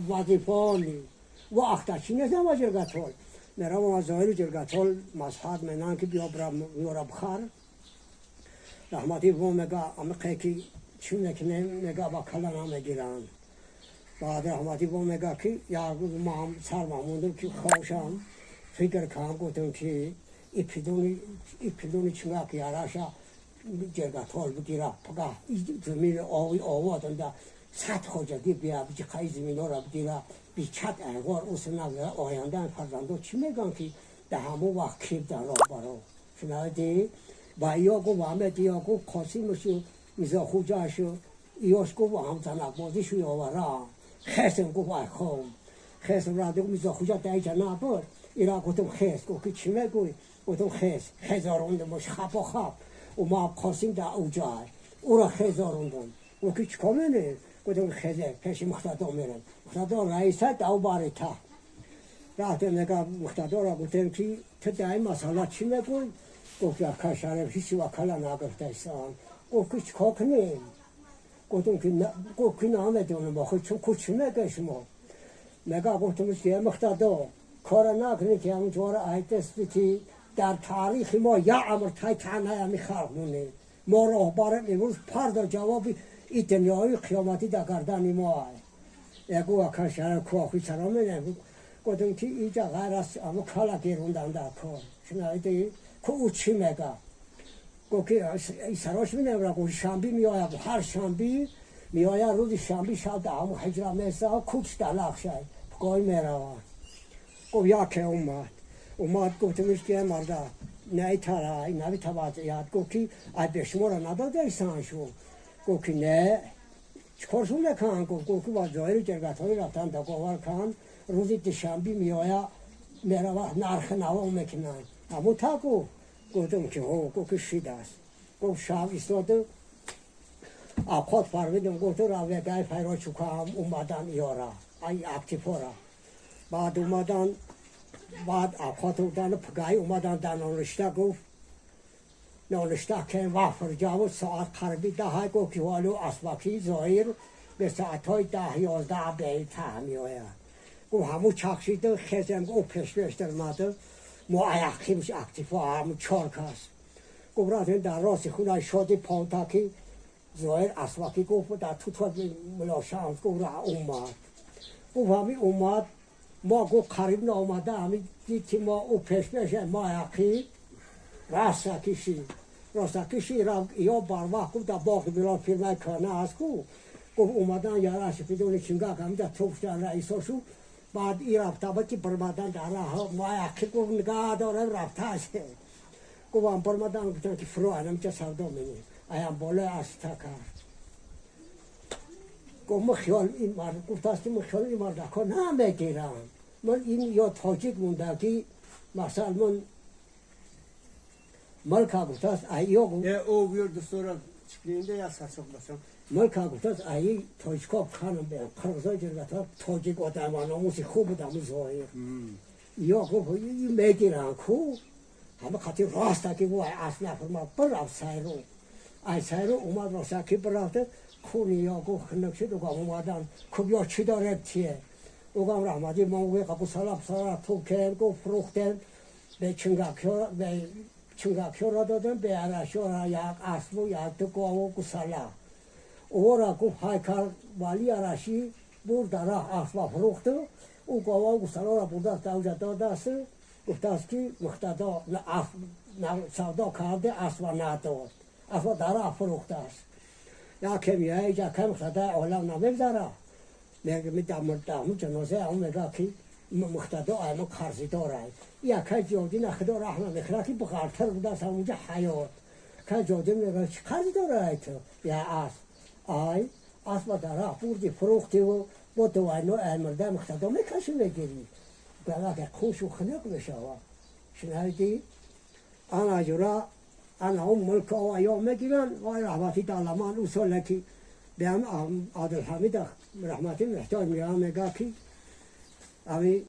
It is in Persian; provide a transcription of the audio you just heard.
وظیفانی وقتا چی نزدم و جرگتول میرم و زایر جرگتول مصحاد منان که بیا برم یورا بخار رحمتی و مگا امقه که چونه که مگا با کلنا میگیرن بعد رحمتی با مگا که یا ما سر ماموندم که خوشم فکر کنم گفتم که ایپیدونی چنگا که یاراشا جرگتول بگیره پگاه زمین آوادن دا سات خوجگی بیا بچه خیلی زمین را بگیره بی چت انگار اوسنا آیندن فرزندو چی میگن که ده همون وقت کیب در راه برو شنیدی با یا گو وامد یا گو قاسمشو میزا خوجاشو ایاش گو هم زنک بازیشو یاورا خسم گو وای خوم خسم را دیگه میزا خوجا دیگه نبود اینا گفتم خس گو که چی میگوی گفتم خزاروندم مش خب خب و ما قاسم در اوجای او را خزاروندم و که چیکار منه گفتم خزه پیش مختدا میرم مختدا رئیسه دو باری تا رفتم نگاه مختدا را گفتم که تو در این مسئله چی میگوی گفت یا کشاره هیچی وکلا نگفته ایستان گفت که چیکار کنیم گفتم که گفت که نمیدونم بخواه چون که چی میگه شما نگاه گفتم که مختدا کار نکنی که همون جوار ایتستی که در تاریخ ما یا امر تای تنها همی خلق مونه ما راهبر امروز پرد جوابی این دنیای قیامتی در گردن ما یکو کشاره کواخی چرا منه گفتم که اینجا غیر است اما کلا گیروندن در کار شنیدی که او چی میگه گفت که سراش مینم گفت شنبه میآید هر شنبه میآید روز شنبه شب در همون حجره میسته کوچ دلق شد پگاه میروه گفت یا که اومد گفتمش که مرده نه ترا نه توضیحات گفت که ای به شما را نداده ایسان شو گفت که نه چکار شو نکن گفت که با ظاهر جرگت‌های رفتن دگاور کن روز دوشنبه میآید میروه نرخ نوا میکنن همون تا گفتم که هو گفت که شید است گفت شب ایستاده آبخواد فرمیدم گفت را وگه پیرا چوکم اومدن یارا ای اکتیفورا بعد اومدن بعد آبخواد اومدن پگاهی اومدن در نانشته گفت نانشته که وفر جاود ساعت قربی 10 گفت که والو اسباکی ظاهر به ساعتهای 10-11 به ته میآید گفت همون چخشیده خزم گفت پیش در ماده ما ایقیمش اکتیفا همون 4 کس گفت رفتیم در راست خونه شادی پانتاکی ظاهر اسباکی گفت در تو ملا شمس گفت را اومد گفت همین اومد ما گفت قریب نامده همین دید که ما او پیش ما ایقیم راست کشی را یا بر وقت گفت در باغ بلاد فیلمه کنه هست گفت اومدن یا راست پیدونی چنگاه که همین در توفتن رئیساشو بعد این رفته بود که برمدن در راه ما یکی گفت نگاه دارم رفته هست گفت هم برمدن گفتن که فرو اینم چه سودا منیم ایم بالا از کرد گفت ما خیال این مرد گفت است که ما خیال این مرد که نمیگیرم من این یا تاجیک مونده که مثلا من ملکا گفت است ایا گفت او بیار دستورا چکلینده یا سرسک بسم ملکا گفت است ای تاجیکا بخانم بیان قرغزای جرگتا تاجیک آدم آناموسی خوب بودم ظاهر یا گفت این میگیرن کو همه خاطر راسته که وای اصل نفرما برافت سایرو ای سایرو اومد راسته که برافته کونی یا گفت خنک شد اوگام اومدن که بیا چی داره تیه اوگام رحمتی ما اوگه قبول سالا تو کن گفت فروختن به چنگاکی را دادن به عرشا را یک اسب و یک دگاو و گسالا او را گفت های کار والی عرشی برد در راه اسب فروخته او گاوا و گسالا را برده است اوجا داده است گفته است که مختدا سودا کرده اسب نداد اسب در راه فروخته است یا که میایی جا که مختدا عالم نمیگذاره میگه جنازه هم میگه که مختدا ایما قرضی داره یا که جادی نخدا رحمه میخواه که بغرتر بوده است اونجا حیات که جادی میگه چه قرضی داره تو یا اسب در راه بردی فروختی و با دوانو مرده مختدا میکشی میگیری بلا که خوش و خنک بشه شنیدی انا جورا انا هم ملک و ایام میگیرن و رحمتی دالمان اصول که به هم عادل حمید رحمتی محتاج میگه که